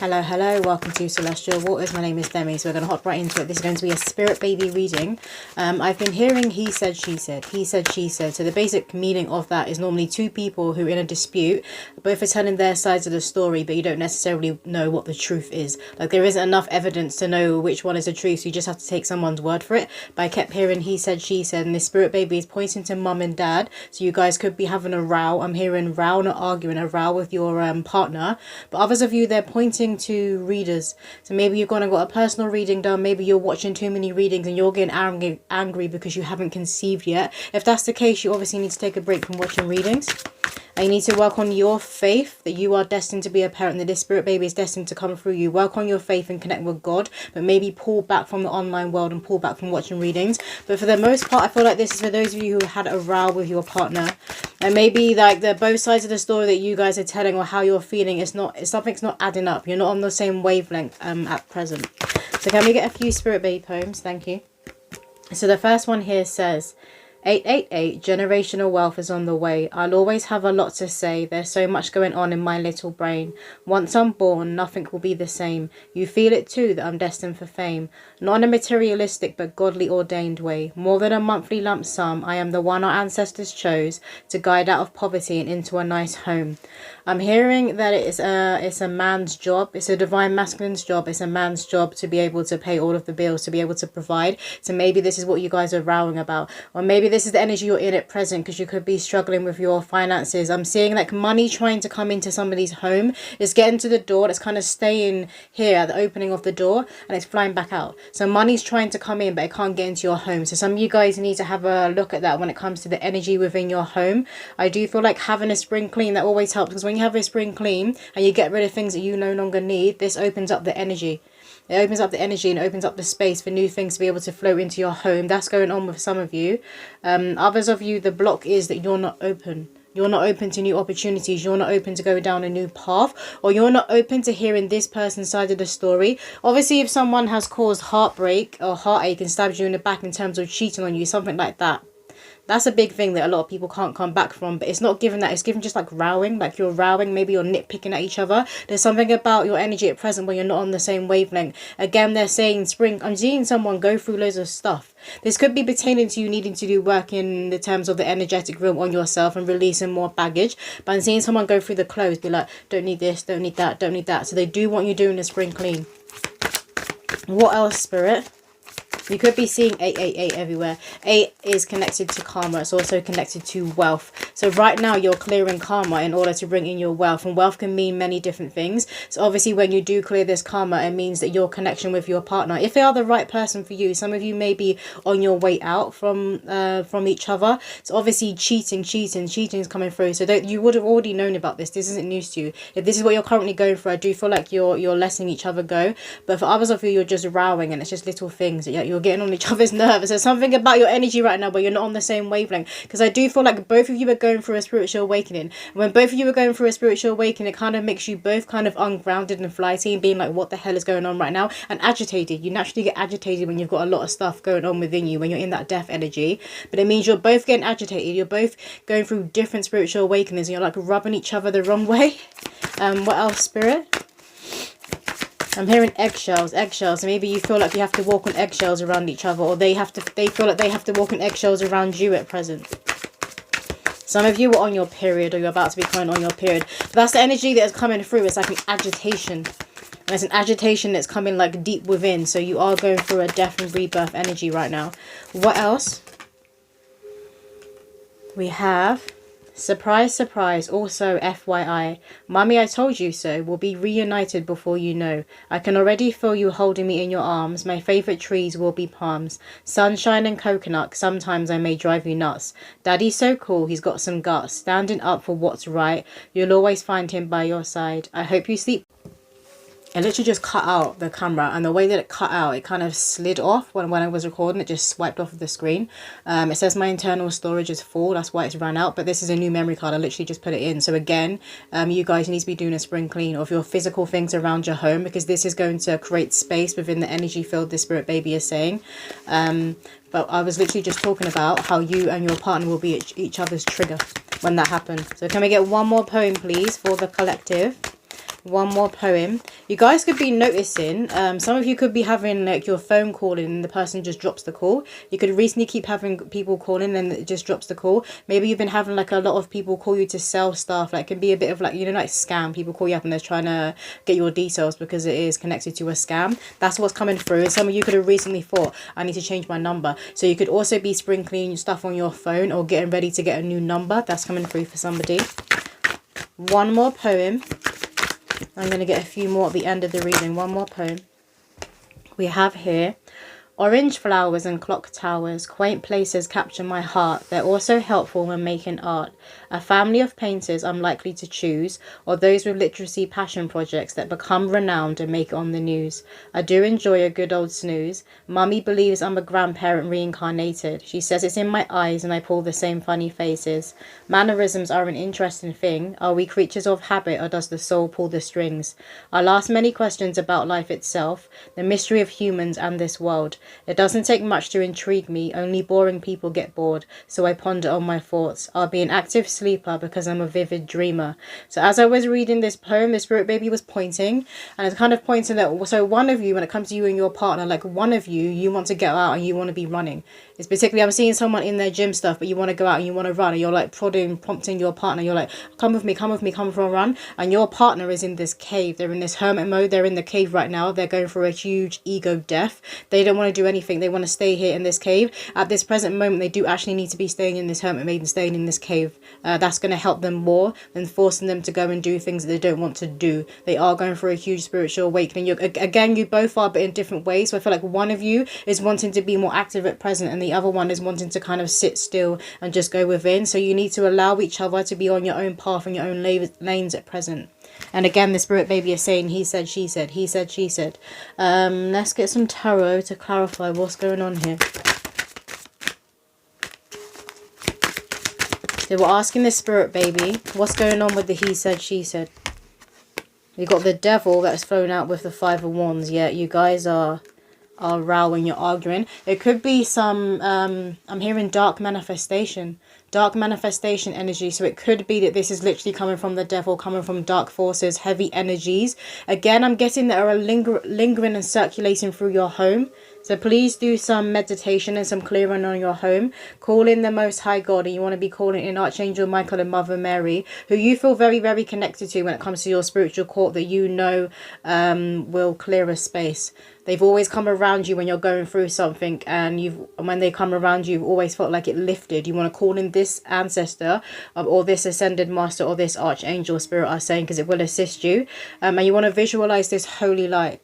Hello, hello, welcome to Celestial Waters. My name is Demi, so we're going to hop right into it. This is going to be a spirit baby reading. I've been hearing he said, she said, he said, she said. So the basic meaning of that is normally two people who are in a dispute, both are telling their sides of the story, but you don't necessarily know what the truth is. Like there isn't enough evidence to know which one is the truth, so you just have to take someone's word for it. But I kept hearing he said, she said, and this spirit baby is pointing to mum and dad. So you guys could be having a row. I'm hearing row, not arguing, a row with your partner. But others of you, they're pointing to readers. So maybe you've gone and got a personal reading done. Maybe you're watching too many readings and you're getting angry because you haven't conceived yet. If that's the case, you obviously need to take a break from watching readings. And you need to work on your faith that you are destined to be a parent, that this spirit baby is destined to come through you. Work on your faith and connect with God, but maybe pull back from the online world and pull back from watching readings. But for the most part, I feel like this is for those of you who had a row with your partner. And maybe like the both sides of the story that you guys are telling or how you're feeling, something's not adding up. You're not on the same wavelength at present. So can we get a few spirit baby poems? Thank you. So the first one here says, 888, generational wealth is on the way. I'll always have a lot to say. There's so much going on in my little brain. Once I'm born, nothing will be the same. You feel it too, that I'm destined for fame. Not in a materialistic but godly ordained way. More than a monthly lump sum, I am the one our ancestors chose to guide out of poverty and into a nice home. I'm hearing that it's a man's job. It's a divine masculine's job. It's a man's job to be able to pay all of the bills, to be able to provide. So maybe this is what you guys are rowing about. Or maybe this is the energy you're in at present because you could be struggling with your finances. I'm seeing like money trying to come into somebody's home. It's getting to the door. It's kind of staying here at the opening of the door and it's flying back out. So money's trying to come in, but it can't get into your home. So some of you guys need to have a look at that when it comes to the energy within your home. I do feel like having a spring clean, that always helps, because when you have a spring clean and you get rid of things that you no longer need, this opens up the energy. It opens up the energy and opens up the space for new things to be able to flow into your home. That's going on with some of you. Others of you, the block is that you're not open. You're not open to new opportunities. You're not open to go down a new path, or you're not open to hearing this person's side of the story. Obviously, if someone has caused heartbreak or heartache and stabbed you in the back in terms of cheating on you, something like that, that's a big thing that a lot of people can't come back from. But it's not given that. It's given just like rowing, like you're rowing. Maybe you're nitpicking at each other. There's something about your energy at present where you're not on the same wavelength. Again, they're saying spring. I'm seeing someone go through loads of stuff. This could be pertaining to you needing to do work in the terms of the energetic realm on yourself and releasing more baggage. But I'm seeing someone go through the clothes, be like, don't need this, don't need that, don't need that. So they do want you doing a spring clean. What else, Spirit? You could be seeing 888 everywhere. 8 is connected to karma. It's also connected to wealth. So right now you're clearing karma in order to bring in your wealth. And wealth can mean many different things. So obviously when you do clear this karma, it means that your connection with your partner, if they are the right person for you, some of you may be on your way out from each other. So obviously cheating is coming through. So you would have already known about this. This isn't news to you. If this is what you're currently going through, I do feel like you're letting each other go. But for others of you, you're just rowing and it's just little things that you're getting on each other's nerves. There's something about your energy right now where you're not on the same wavelength, because I do feel like both of you are going through a spiritual awakening. And when both of you are going through a spiritual awakening, it kind of makes you both kind of ungrounded and flighty and being like, what the hell is going on right now, and agitated. You naturally get agitated when you've got a lot of stuff going on within you, when you're in that death energy. But it means you're both getting agitated, you're both going through different spiritual awakenings, and you're like rubbing each other the wrong way. What else, Spirit? I'm hearing eggshells. Maybe you feel like you have to walk on eggshells around each other, or they feel like they have to walk on eggshells around you at present. Some of you are on your period, or you're about to be coming on your period. But that's the energy that is coming through. It's like an agitation. And there's an agitation that's coming like deep within. So you are going through a death and rebirth energy right now. What else? We have... surprise, surprise, also FYI, Mummy, I told you so, will be reunited before you know. I can already feel you holding me in your arms. My favourite trees will be palms. Sunshine and coconut, sometimes I may drive you nuts. Daddy's so cool, he's got some guts. Standing up for what's right, you'll always find him by your side. I hope you sleep. It literally just cut out the camera, and the way that it cut out, it kind of slid off when I was recording. It just swiped off of the screen. It says my internal storage is full, that's why it's run out, but this is a new memory card. I literally just put it in. So again, you guys need to be doing a spring clean of your physical things around your home, because this is going to create space within the energy field this spirit baby is saying. But I was literally just talking about how you and your partner will be each other's trigger when that happens. So can we get one more poem, please, for the collective? One more poem. You guys could be noticing, some of you could be having like your phone calling and the person just drops the call. You could recently keep having people calling and it just drops the call. Maybe you've been having like a lot of people call you to sell stuff. Like it can be a bit of like, you know, like scam. People call you up and they're trying to get your details because it is connected to a scam. That's what's coming through. And some of you could have recently thought, I need to change my number. So you could also be sprinkling stuff on your phone or getting ready to get a new number. That's coming through for somebody. One more poem. I'm going to get a few more at the end of the reading. One more poem. We have here, orange flowers and clock towers, quaint places capture my heart. They're also helpful when making art. A family of painters I'm likely to choose, or those with literacy passion projects that become renowned and make it on the news. I do enjoy a good old snooze. Mummy believes I'm a grandparent reincarnated. She says it's in my eyes and I pull the same funny faces. Mannerisms are an interesting thing. Are we creatures of habit or does the soul pull the strings? I'll ask many questions about life itself, the mystery of humans and this world. It doesn't take much to intrigue me, only boring people get bored, so I ponder on my thoughts. I'll be an active sleeper because I'm a vivid dreamer. So as I was reading this poem, the spirit baby was pointing, and it's kind of pointing that, so one of you, when it comes to you and your partner, like one of you, you want to get out and you want to be running. It's particularly, I'm seeing someone in their gym stuff, but you want to go out and you want to run, and you're like prompting your partner, you're like, come with me, come for a run, and your partner is in this cave, they're in this hermit mode, they're in the cave right now, they're going through a huge ego death, they don't want to do anything, they want to stay here in this cave. At this present moment, they do actually need to be staying in this hermit maiden, staying in this cave. That's going to help them more than forcing them to go and do things that they don't want to do. They are going for a huge spiritual awakening. Again, you both are, but in different ways. So I feel like one of you is wanting to be more active at present and the other one is wanting to kind of sit still and just go within. So you need to allow each other to be on your own path and your own lanes at present. And again, the spirit baby is saying, he said, she said, he said, she said. Let's get some tarot to clarify what's going on here. They were asking the spirit baby, what's going on with the he said, she said. You got the devil that's thrown out with the 5 of wands. Yeah, you guys are rowing, you're arguing. It could be some, I'm hearing dark manifestation energy. So it could be that this is literally coming from the devil, coming from dark forces, heavy energies. Again, I'm getting that are lingering and circulating through your home. So please do some meditation and some clearing on your home. Call in the Most High God, and you want to be calling in Archangel Michael and Mother Mary, who you feel very, very connected to when it comes to your spiritual court, that you know will clear a space. They've always come around you when you're going through something, and when they come around you, you've always felt like it lifted. You want to call in this ancestor or this ascended master or this archangel spirit are saying, because it will assist you. And you want to visualize this holy light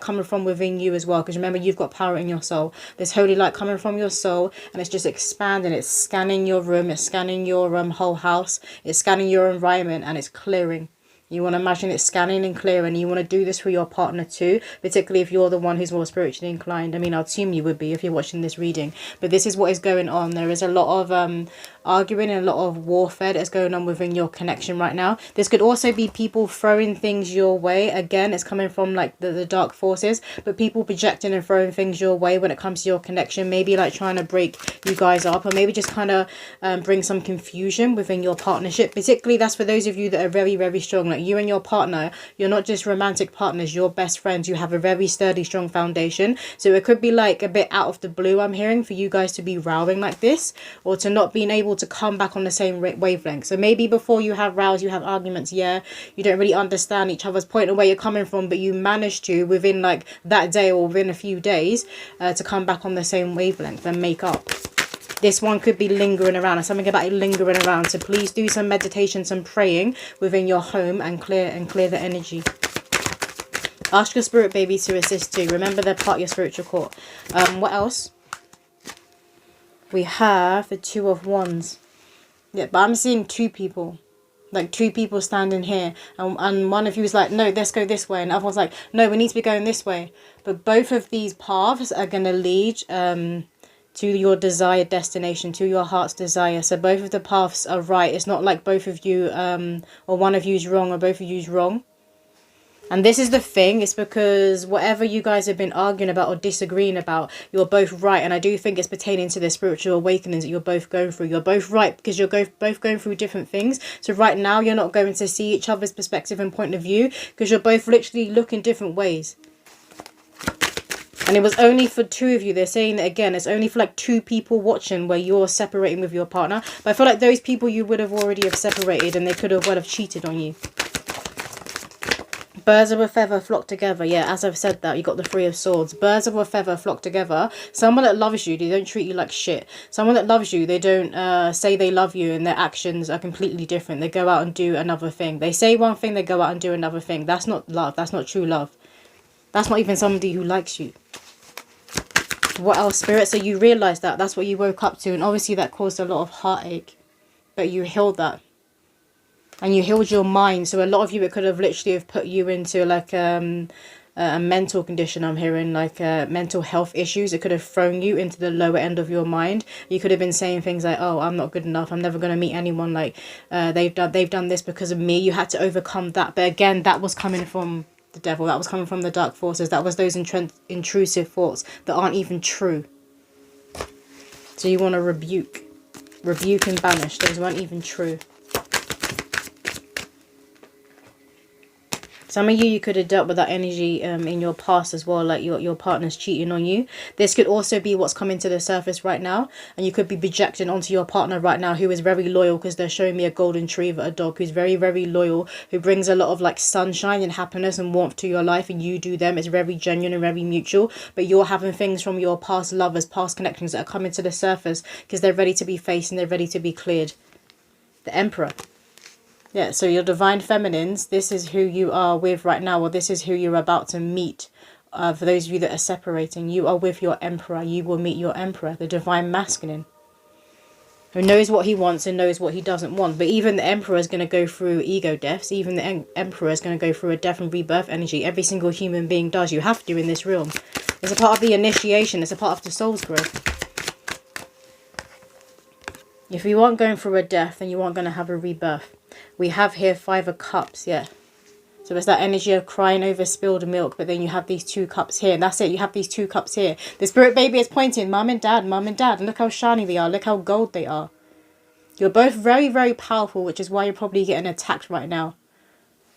coming from within you as well, because remember, you've got power in your soul. This holy light coming from your soul, and it's just expanding. It's scanning your room, it's scanning your whole house, it's scanning your environment, and it's clearing. You want to imagine it scanning and clearing. You want to do this for your partner too, particularly if you're the one who's more spiritually inclined. I mean, I'll assume you would be if you're watching this reading. But this is what is going on. There is a lot of arguing and a lot of warfare that's going on within your connection right now. This could also be people throwing things your way. Again, it's coming from like the dark forces, but people projecting and throwing things your way when it comes to your connection. Maybe like trying to break you guys up, or maybe just kind of bring some confusion within your partnership. Particularly, that's for those of you that are very, very strong. Like you and your partner, you're not just romantic partners, you're best friends. You have a very sturdy, strong foundation. So it could be like a bit out of the blue, I'm hearing, for you guys to be rowing like this, or to not being able to come back on the same wavelength. So maybe before you have rows, you have arguments, yeah, you don't really understand each other's point and where you're coming from, but you managed to, within like that day or within a few days, to come back on the same wavelength and make up. This one could be lingering around, or something about it lingering around. So please do some meditation, some praying within your home and clear the energy. Ask your spirit baby to assist too. Remember, they're part of your spiritual court. What else? We have the 2 of wands. Yeah, but I'm seeing 2 people. Like 2 people standing here. And one of you is like, no, let's go this way. And the other one's like, no, we need to be going this way. But both of these paths are going to lead to your desired destination, to your heart's desire. So both of the paths are right. It's not like both of you or one of you is wrong or both of you is wrong. And this is the thing, it's because whatever you guys have been arguing about or disagreeing about, you're both right. And I do think it's pertaining to the spiritual awakenings that you're both going through. You're both right because you're both going through different things. So right now you're not going to see each other's perspective and point of view because you're both literally looking different ways. And it was only for two of you. They're saying that again, it's only for like two people watching where you're separating with your partner. But I feel like those people you would have already have separated and they could have cheated on you. Birds of a feather flock together. Yeah, as I've said that, you got the Three of Swords. Birds of a feather flock together. Someone that loves you, they don't treat you like shit. Someone that loves you, they don't say they love you and their actions are completely different. They go out and do another thing. They say one thing, they go out and do another thing. That's not love. That's not true love. That's not even somebody who likes you. What else, Spirit? So you realised that. That's what you woke up to. And obviously that caused a lot of heartache. But you healed that. And you healed your mind. So a lot of you, it could have literally have put you into like a mental condition. I'm hearing like mental health issues. It could have thrown you into the lower end of your mind. You could have been saying things like, oh, I'm not good enough. I'm never going to meet anyone like they've done this because of me. You had to overcome that. But again, that was coming from the devil. That was coming from the dark forces. That was those intrusive thoughts that aren't even true. So you want to rebuke and banish. Those weren't even true. Some of you could have dealt with that energy in your past as well, like your partner's cheating on you. This could also be what's coming to the surface right now. And you could be projecting onto your partner right now who is very loyal, because they're showing me a golden retriever, a dog who's very, very loyal, who brings a lot of like sunshine and happiness and warmth to your life, and you do them. It's very genuine and very mutual. But you're having things from your past lovers, past connections that are coming to the surface because they're ready to be faced and they're ready to be cleared. The Emperor. Yeah, so your divine feminines, this is who you are with right now, or this is who you're about to meet. For those of you that are separating, you are with your emperor. You will meet your emperor, the divine masculine, who knows what he wants and knows what he doesn't want. But even the emperor is going to go through ego deaths. Even the emperor is going to go through a death and rebirth energy. Every single human being does. You have to in this realm. It's a part of the initiation. It's a part of the soul's growth. If you aren't going through a death, then you aren't going to have a rebirth. We have here 5 of Cups, yeah. So it's that energy of crying over spilled milk, but then you have these 2 cups here. And that's it, you have these 2 cups here. The spirit baby is pointing, mum and dad, mum and dad. And look how shiny they are, look how gold they are. You're both very, very powerful, which is why you're probably getting attacked right now.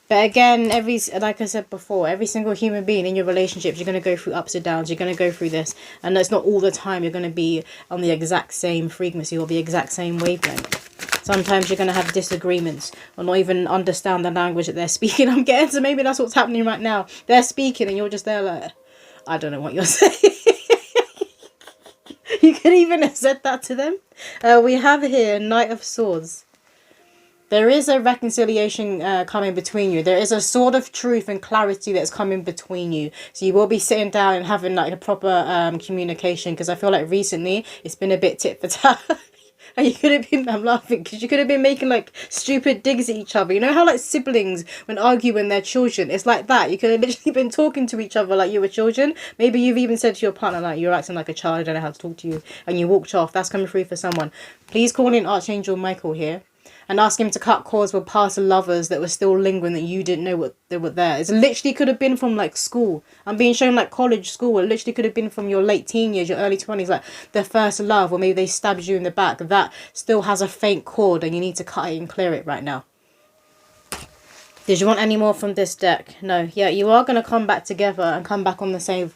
But again, like I said before, every single human being in your relationships, you're going to go through ups and downs. You're going to go through this. And it's not all the time you're going to be on the exact same frequency or the exact same wavelength. Sometimes you're going to have disagreements or not even understand the language that they're speaking. I'm getting, so maybe that's what's happening right now. They're speaking and you're just there like, I don't know what you're saying. You could even have said that to them. We have here Knight of Swords. There is a reconciliation coming between you. There is a sword of truth and clarity that's coming between you. So you will be sitting down and having like a proper communication, because I feel like recently it's been a bit tit for tat. And you could have been, I'm laughing, because you could have been making like stupid digs at each other. You know how like siblings, when arguing their children, it's like that. You could have literally been talking to each other like you were children. Maybe you've even said to your partner like, you're acting like a child, I don't know how to talk to you. And you walked off. That's coming through for someone. Please call in Archangel Michael here. And ask him to cut cords with past lovers that were still lingering that you didn't know what they were there. It literally could have been from like school. I'm being shown like college, school. It literally could have been from your late teen years, your early 20s, like their first love, or maybe they stabbed you in the back. That still has a faint cord and you need to cut it and clear it right now. Did you want any more from this deck? No. Yeah, you are going to come back together and come back on the same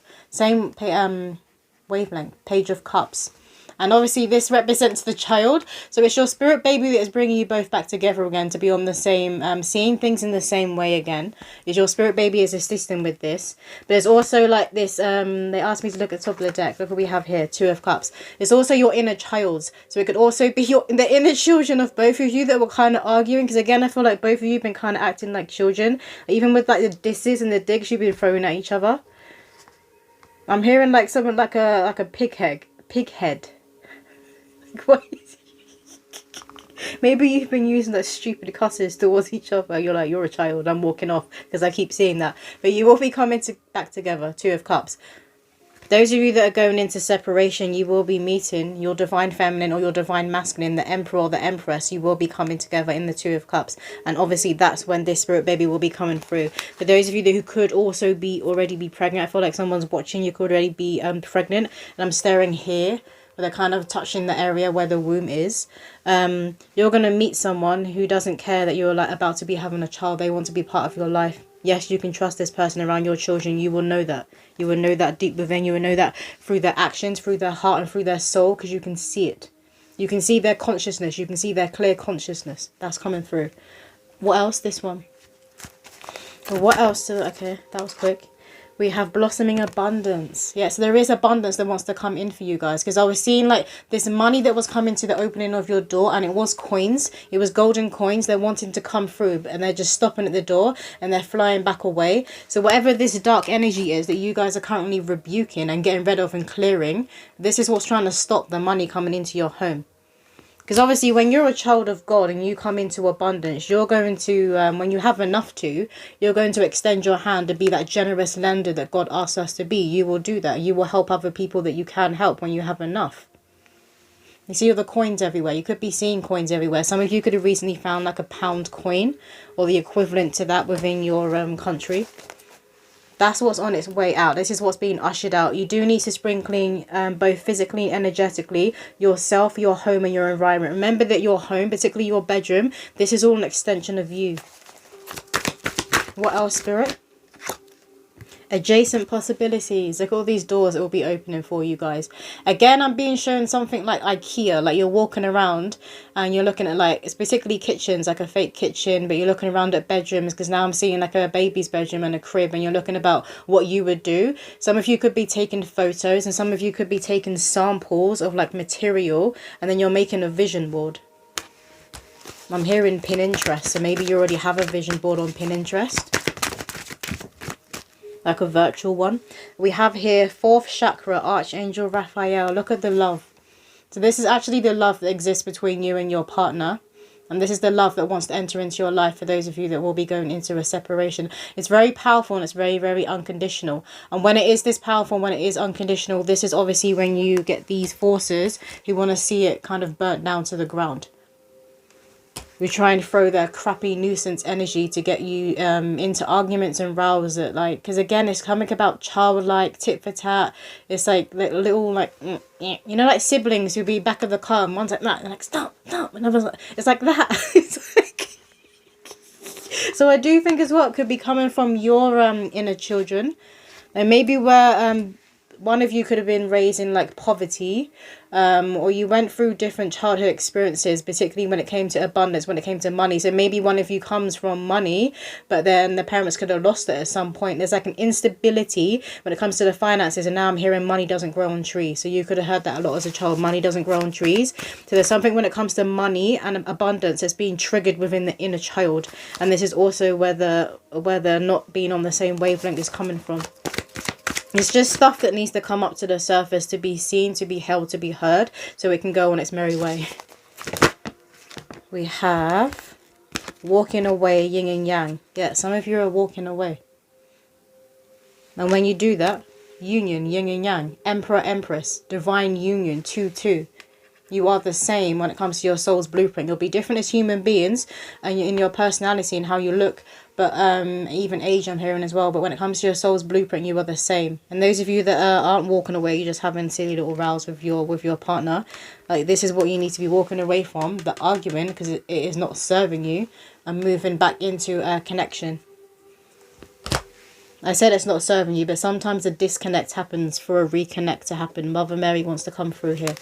wavelength. Page of Cups. And obviously this represents the child. So it's your spirit baby that is bringing you both back together again to be on the same, seeing things in the same way again. Is your spirit baby is assisting with this. But there's also like this, they asked me to look at the top of the deck. Look what we have here, 2 of Cups. It's also your inner child. So it could also be the inner children of both of you that were kind of arguing. Because again, I feel like both of you have been kind of acting like children. Even with like the disses and the digs you've been throwing at each other. I'm hearing like something like a pig head. Maybe you've been using those stupid cusses towards each other. You're like, you're a child, I'm walking off, because I keep seeing that. But you will be coming back together. 2 of Cups. Those of you that are going into separation, you will be meeting your divine feminine or your divine masculine, the emperor or the empress. You will be coming together in the Two of Cups. And obviously that's when this spirit baby will be coming through. For those of you who could also be already be pregnant, I feel like someone's watching, you could already be pregnant. And I'm staring here, where they're kind of touching the area where the womb is. You're going to meet someone who doesn't care that you're like about to be having a child. They want to be part of your life. Yes, you can trust this person around your children. You will know that. You will know that deep within. You will know that through their actions, through their heart and through their soul, because you can see it. You can see their consciousness. You can see their clear consciousness. That's coming through. What else? This one. What else? Okay, that was quick. We have blossoming abundance. Yeah, so there is abundance that wants to come in for you guys. Because I was seeing like this money that was coming to the opening of your door. And it was coins. It was golden coins. They're wanting to come through. And they're just stopping at the door. And they're flying back away. So whatever this dark energy is that you guys are currently rebuking and getting rid of and clearing. This is what's trying to stop the money coming into your home. Because obviously when you're a child of God and you come into abundance, you're going to, when you have enough to, you're going to extend your hand to be that generous lender that God asks us to be. You will do that. You will help other people that you can help when you have enough. You see all the coins everywhere. You could be seeing coins everywhere. Some of you could have recently found like a pound coin or the equivalent to that within your country. That's what's on its way out. This is what's being ushered out. You do need to spring clean both physically and energetically yourself, your home and your environment. Remember that your home, particularly your bedroom, this is all an extension of you. What else, Spirit? Adjacent possibilities. Look at all these doors that will be opening for you guys. Again, I'm being shown something like IKEA. Like you're walking around and you're looking at like, it's particularly kitchens, like a fake kitchen, but you're looking around at bedrooms because now I'm seeing like a baby's bedroom and a crib and you're looking about what you would do. Some of you could be taking photos and some of you could be taking samples of like material and then you're making a vision board. I'm hearing Pinterest, so maybe you already have a vision board on Pinterest. Like a virtual one. We have here 4th chakra, Archangel Raphael. Look at the love. So this is actually the love that exists between you and your partner. And this is the love that wants to enter into your life for those of you that will be going into a separation. It's very powerful and it's very, very unconditional. And when it is this powerful, when it is unconditional, this is obviously when you get these forces who want to see it kind of burnt down to the ground. We try and throw their crappy nuisance energy to get you into arguments and rows that like, because again, it's coming about childlike, tit for tat. It's like little like, you know, like siblings who be back of the car and one's like that, and like, stop, and another's like, it's like that. It's like, so I do think as well, it could be coming from your inner children. And maybe where one of you could have been raised in like poverty, or you went through different childhood experiences, particularly when it came to abundance, when it came to money. So maybe one of you comes from money, but then the parents could have lost it at some point. There's like an instability when it comes to the finances, and now I'm hearing money doesn't grow on trees. So you could have heard that a lot as a child. Money doesn't grow on trees. So there's something when it comes to money and abundance that's being triggered within the inner child, and this is also where the not being on the same wavelength is coming from. It's just stuff that needs to come up to the surface to be seen, to be held, to be heard, so it can go on its merry way. We have walking away, yin and yang. Yeah, some of you are walking away. And when you do that, union, yin and yang, emperor, empress, divine union, 2-2. You are the same when it comes to your soul's blueprint. You'll be different as human beings and in your personality and how you look, but even age I'm hearing as well. But when it comes to your soul's blueprint, you are the same. And those of you that aren't walking away, you're just having silly little rows with your partner. Like, this is what you need to be walking away from, the arguing, because it is not serving you, and moving back into a connection. I said it's not serving you, but sometimes a disconnect happens for a reconnect to happen. Mother Mary wants to come through here.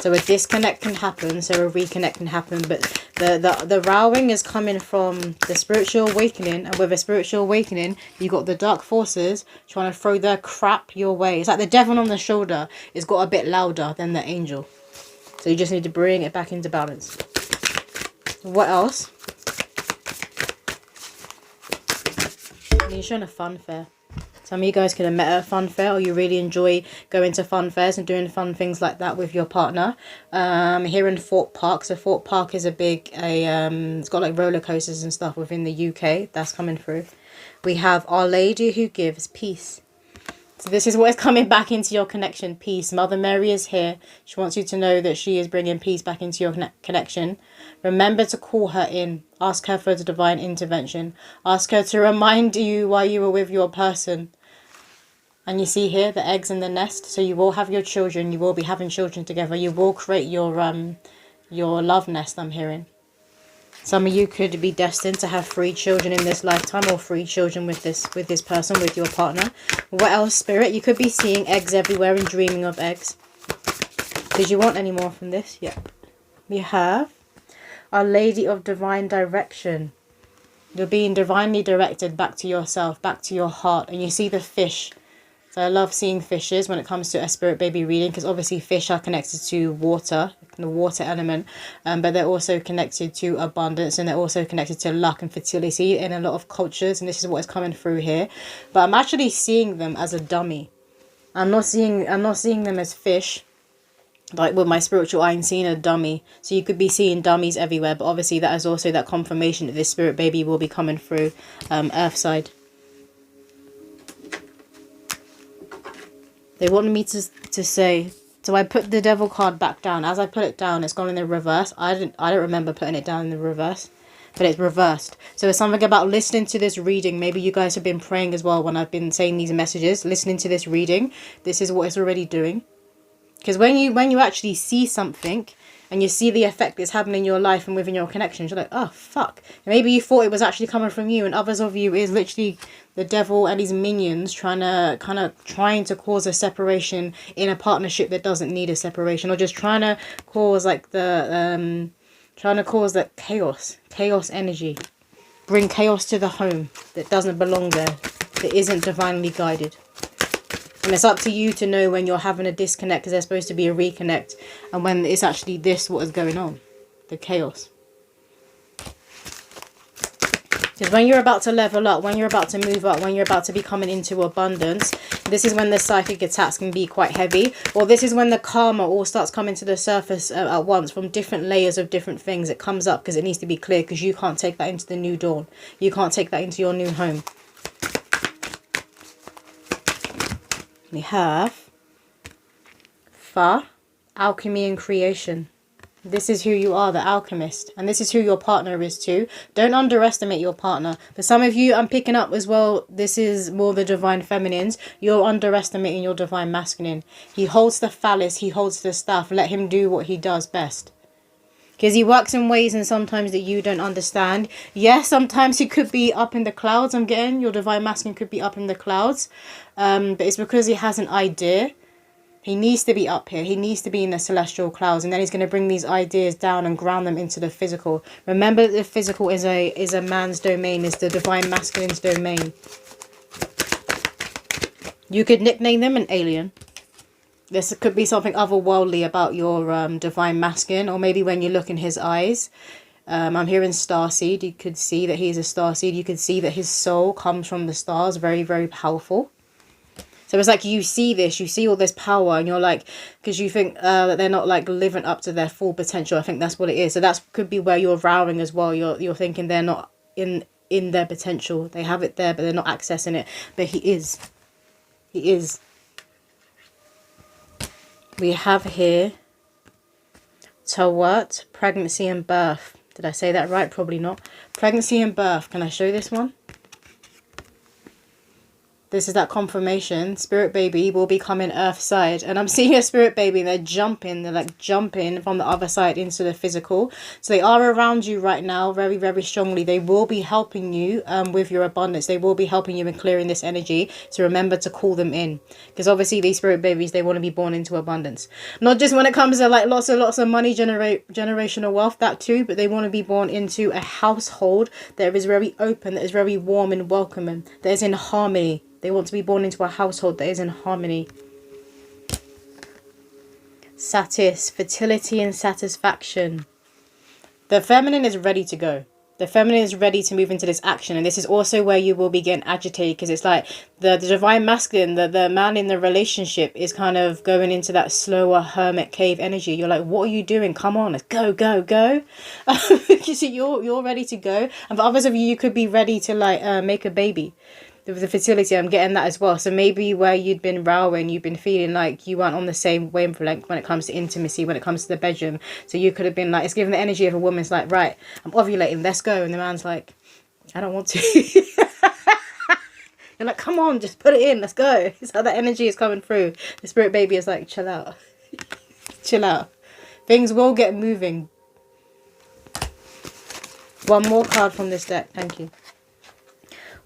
So a disconnect can happen, so a reconnect can happen, but the rowing is coming from the spiritual awakening, and with a spiritual awakening, you got the dark forces trying to throw their crap your way. It's like the devil on the shoulder has got a bit louder than the angel. So you just need to bring it back into balance. What else? You're showing a fun fair. Some of you guys could have met at a fun fair, or you really enjoy going to fun fairs and doing fun things like that with your partner. Here in Fort Park. So Fort Park is it's got like roller coasters and stuff within the UK. That's coming through. We have Our Lady who gives peace. So this is what is coming back into your connection. Peace. Mother Mary is here. She wants you to know that she is bringing peace back into your connection. Remember to call her in. Ask her for the divine intervention. Ask her to remind you why you were with your person. And you see here the eggs in the nest. So you will have your children. You will be having children together. You will create your love nest, I'm hearing. Some of you could be destined to have 3 children in this lifetime, or 3 children with this person, with your partner. What else, Spirit? You could be seeing eggs everywhere and dreaming of eggs. Did you want any more from this? Yeah. We have Our Lady of Divine Direction. You're being divinely directed back to yourself, back to your heart. And you see the fish. So I love seeing fishes when it comes to a spirit baby reading, because obviously fish are connected to water, the water element, but they're also connected to abundance, and they're also connected to luck and fertility in a lot of cultures, and this is what is coming through here. But I'm actually seeing them as a dummy. I'm not seeing them as fish. Like with my spiritual eye, I'm seeing a dummy. So you could be seeing dummies everywhere, but obviously that is also that confirmation that this spirit baby will be coming through Earthside. They wanted me to say, so I put the devil card back down. As I put it down, it's gone in the reverse. I don't remember putting it down in the reverse, but it's reversed. So it's something about listening to this reading. Maybe you guys have been praying as well when I've been saying these messages. Listening to this reading, this is what it's already doing. Because when you actually see something and you see the effect it's having in your life and within your connections, you're like, oh, fuck. And maybe you thought it was actually coming from you, and others of you is literally the devil and his minions trying to cause a separation in a partnership that doesn't need a separation, or just trying to cause like the chaos energy. Bring chaos to the home that doesn't belong there, that isn't divinely guided. And it's up to you to know when you're having a disconnect, because there's supposed to be a reconnect, and when it's actually what is going on, the chaos. Because when you're about to level up, when you're about to move up, when you're about to be coming into abundance, this is when the psychic attacks can be quite heavy. Or this is when the karma all starts coming to the surface at once from different layers of different things. It comes up because it needs to be clear, because you can't take that into the new dawn. You can't take that into your new home. We have Fa, alchemy and creation. This is who you are, the alchemist. And this is who your partner is too. Don't underestimate your partner. For some of you, I'm picking up as well, this is more the divine feminines. You're underestimating your divine masculine. He holds the phallus, he holds the staff. Let him do what he does best. Because he works in ways and sometimes that you don't understand. Yes, sometimes he could be up in the clouds. I'm getting your divine masculine could be up in the clouds. But it's because he has an idea. He needs to be up here. He needs to be in the celestial clouds. And then he's going to bring these ideas down and ground them into the physical. Remember that the physical is a man's domain. Is the divine masculine's domain. You could nickname them an alien. This could be something otherworldly about your divine masculine, or maybe when you look in his eyes. I'm hearing starseed. You could see that he's a starseed. You could see that his soul comes from the stars. Very, very powerful. So it's like you see this, you see all this power, and you're like, because you think that they're not like living up to their full potential. I think that's what it is. So that could be where you're rowing as well. You're thinking they're not in their potential. They have it there, but they're not accessing it. But he is. He is. We have here Tawat, pregnancy and birth. Did I say that right? Probably not. Pregnancy and birth. Can I show this one? This is that confirmation. Spirit baby will be coming earth side. And I'm seeing a spirit baby. They're jumping. They're like jumping from the other side into the physical. So they are around you right now very, very strongly. They will be helping you with your abundance. They will be helping you in clearing this energy. So remember to call them in. Because obviously these spirit babies, they want to be born into abundance. Not just when it comes to like lots of money, generational wealth, that too. But they want to be born into a household that is very open, that is very warm and welcoming, that is in harmony. They want to be born into a household that is in harmony. Satis, fertility and satisfaction. The feminine is ready to go. The feminine is ready to move into this action. And this is also where you will be getting agitated, because it's like the divine masculine, the man in the relationship is kind of going into that slower hermit cave energy. You're like, what are you doing? Come on, let's go, go, go. You see, you're ready to go. And for others of you, you could be ready to like make a baby. the fertility, I'm getting that as well. So maybe where you'd been rowing, you've been feeling like you weren't on the same wavelength when it comes to intimacy, when it comes to the bedroom. So you could have been like, it's giving the energy of a woman's like, right, I'm ovulating, let's go. And the man's like, I don't want to. You're like, come on, just put it in, let's go. It's how that energy is coming through. The spirit baby is like, chill out. Chill out. Things will get moving. One more card from this deck, thank you.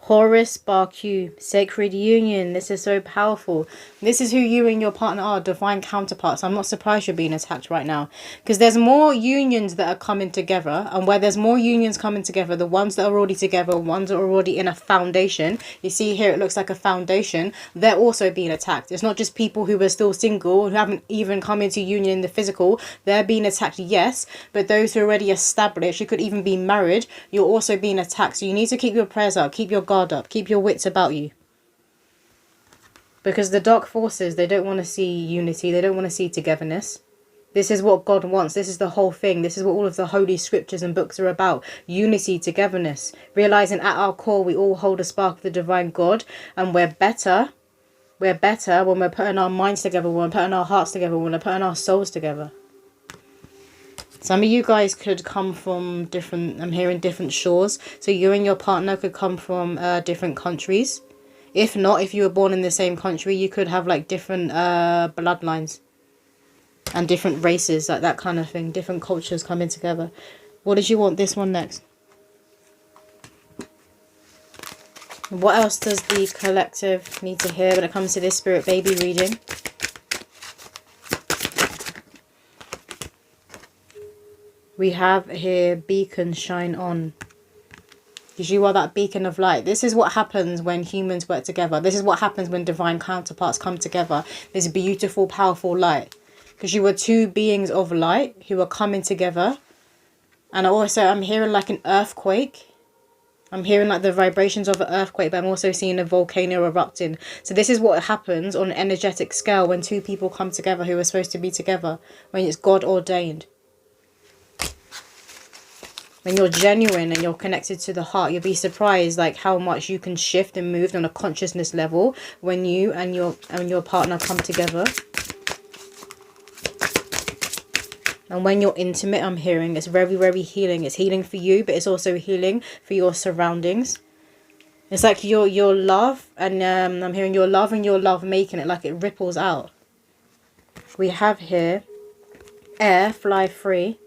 Horus Bar Q, Sacred Union. This is so powerful. This is who you and your partner are, divine counterparts. I'm not surprised you're being attacked right now, because there's more unions that are coming together, and where there's more unions coming together, the ones that are already together, ones that are already in a foundation, you see here it looks like a foundation, they're also being attacked. It's not just people who are still single, who haven't even come into union in the physical, they're being attacked, yes, but those who are already established, you could even be married, you're also being attacked. So you need to keep your prayers up, keep your guard up, keep your wits about you, because the dark forces, they don't want to see unity, they don't want to see togetherness. This is what God wants. This is the whole thing. This is what all of the holy scriptures and books are about. Unity, togetherness, realizing at our core we all hold a spark of the divine God, and we're better when we're putting our minds together, when we're putting our hearts together, when we're putting our souls together. Some of you guys could come from different, I'm hearing different shores. So you and your partner could come from different countries. If not, if you were born in the same country, you could have like different bloodlines and different races, like that kind of thing. Different cultures coming together. What did you want this one next? What else does the collective need to hear when it comes to this spirit baby reading? We have here, beacon shine on. Because you are that beacon of light. This is what happens when humans work together. This is what happens when divine counterparts come together. This beautiful, powerful light. Because you are two beings of light who are coming together. And also, I'm hearing like an earthquake. I'm hearing like the vibrations of an earthquake, but I'm also seeing a volcano erupting. So this is what happens on an energetic scale when two people come together who are supposed to be together. When it's God ordained. When you're genuine and you're connected to the heart, you'll be surprised like how much you can shift and move on a consciousness level when you and your partner come together. And when you're intimate, I'm hearing it's very, very healing. It's healing for you, but it's also healing for your surroundings. It's like your love, and I'm hearing your love and your love making it like it ripples out. We have here air, fly free.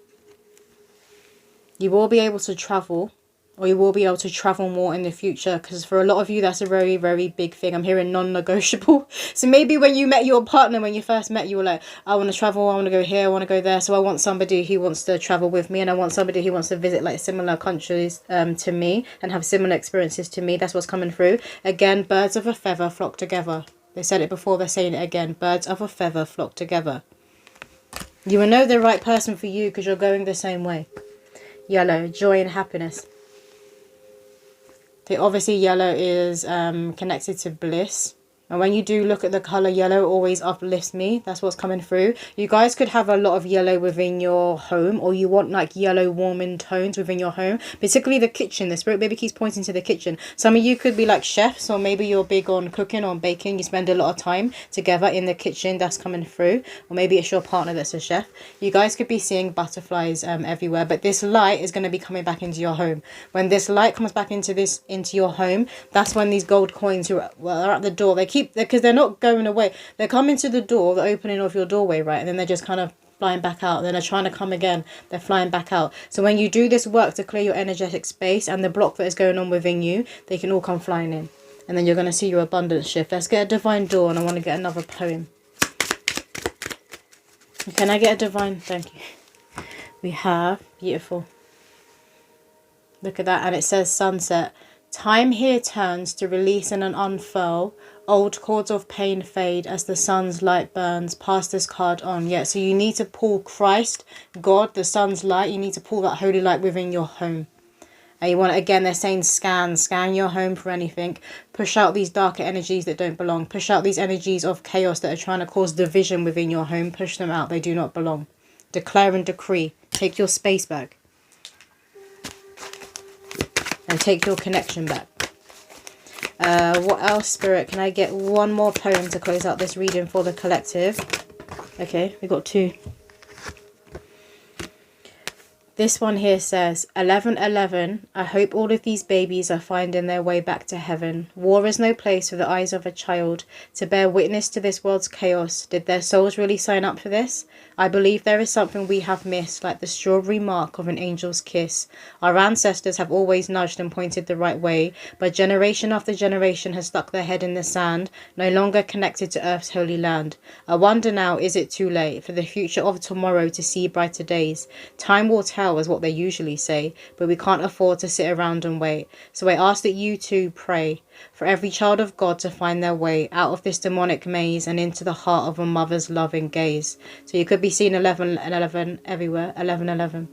You will be able to travel, or you will be able to travel more in the future, because for a lot of you that's a very, very big thing. I'm hearing non-negotiable. So maybe when you met your partner, when you first met, you were like, I want to travel, I want to go here, I want to go there, so I want somebody who wants to travel with me, and I want somebody who wants to visit like similar countries to me and have similar experiences to me. That's what's coming through. Again, birds of a feather flock together. They said it before, they're saying it again. Birds of a feather flock together. You will know the right person for you because you're going the same way. Yellow, joy and happiness. Okay, obviously yellow is connected to bliss. And when you do look at the colour yellow, it always uplifts me. That's what's coming through. You guys could have a lot of yellow within your home, or you want like yellow warming tones within your home. Particularly the kitchen. The spirit baby keeps pointing to the kitchen. Some of you could be like chefs, or maybe you're big on cooking or baking. You spend a lot of time together in the kitchen. That's coming through. Or maybe it's your partner that's a chef. You guys could be seeing butterflies everywhere. But this light is going to be coming back into your home. When this light comes back into your home, that's when these gold coins are at the door. They keep, because they're not going away. They're coming to the door, the opening of your doorway, right? And then they're just kind of flying back out. Then they're trying to come again. They're flying back out. So when you do this work to clear your energetic space and the block that is going on within you, they can all come flying in. And then you're going to see your abundance shift. Let's get a divine door, and I want to get another poem. Can I get a divine? Thank you. We have, beautiful. Look at that. And it says sunset. Time here turns to release and unfurl. Old cords of pain fade as the sun's light burns. Pass this card on. Yeah, so you need to pull Christ, God, the sun's light. You need to pull that holy light within your home. And you want to, again, they're saying scan your home for anything. Push out these darker energies that don't belong. Push out these energies of chaos that are trying to cause division within your home. Push them out. They do not belong. Declare and decree. Take your space back. And take your connection back. What else, Spirit? Can I get one more poem to close out this reading for the collective? Okay, we got 2. This one here says, 11:11, I hope all of these babies are finding their way back to heaven. War is no place for the eyes of a child. To bear witness to this world's chaos, did their souls really sign up for this? I believe there is something we have missed, like the strawberry mark of an angel's kiss. Our ancestors have always nudged and pointed the right way, but generation after generation has stuck their head in the sand, no longer connected to Earth's holy land. I wonder now, is it too late for the future of tomorrow to see brighter days? Time will tell, is what they usually say, but we can't afford to sit around and wait. So I ask that you too pray for every child of God to find their way out of this demonic maze and into the heart of a mother's loving gaze. So you could be seeing 11:11 everywhere, 11:11.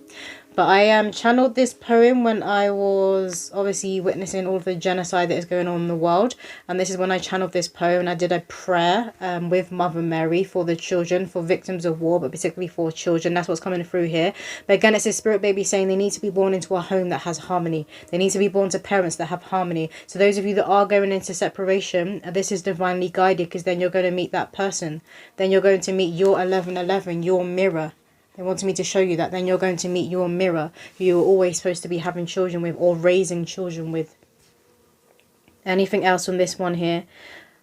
But I channeled this poem when I was obviously witnessing all of the genocide that is going on in the world. And this is when I channeled this poem, and I did a prayer with Mother Mary for the children, for victims of war, but particularly for children. That's what's coming through here. But again, it's a spirit baby saying they need to be born into a home that has harmony. They need to be born to parents that have harmony. So those of you that are going into separation, this is divinely guided, because then you're going to meet that person. Then you're going to meet your 11:11, your mirror. They wanted me to show you that. Then you're going to meet your mirror, who you were always supposed to be having children with or raising children with. Anything else on this one here?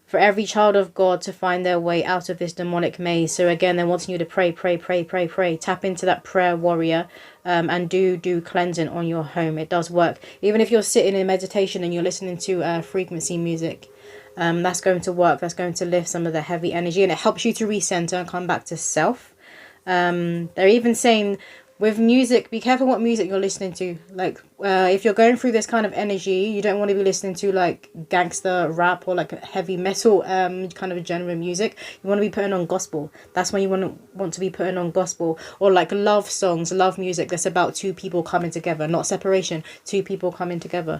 For every child of God to find their way out of this demonic maze. So again, they're wanting you to pray, pray, pray, pray, pray. Tap into that prayer warrior, and do cleansing on your home. It does work. Even if you're sitting in meditation and you're listening to frequency music, that's going to work. That's going to lift some of the heavy energy, and it helps you to recenter and come back to self. They're even saying with music, be careful what music you're listening to. Like if you're going through this kind of energy, you don't want to be listening to like gangster rap or like heavy metal kind of genre music. You want to be putting on gospel. That's when you want to be putting on gospel, or like love songs, love music that's about 2 people coming together, not separation, 2 people coming together.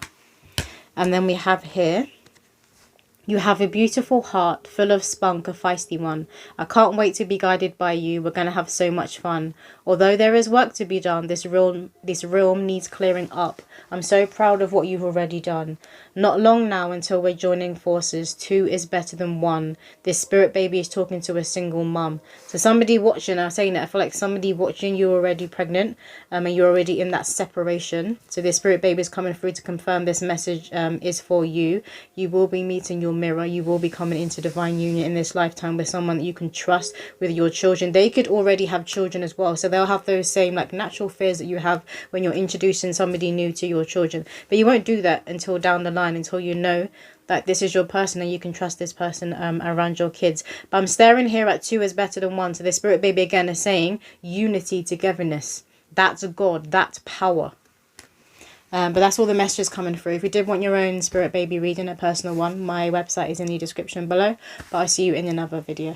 And then we have here, you have a beautiful heart, full of spunk, a feisty one. I can't wait to be guided by you. We're going to have so much fun. Although there is work to be done, this realm needs clearing up. I'm so proud of what you've already done. Not long now until we're joining forces. 2 is better than 1. This spirit baby is talking to a single mum. So somebody watching, I'm saying that, I feel like somebody watching, you're already pregnant, and you're already in that separation. So this spirit baby is coming through to confirm this message is for you. You will be meeting your mirror. You will be coming into divine union in this lifetime with someone that you can trust with your children. They could already have children as well, so they'll have those same like natural fears that you have when you're introducing somebody new to your children. But you won't do that until down the line, until you know that this is your person and you can trust this person around your kids. But I'm staring here at 2 is better than 1. So the spirit baby again is saying unity, togetherness. That's God, that's power. But that's all the messages coming through. If you did want your own spirit baby reading, a personal one, my website is in the description below. But I'll see you in another video.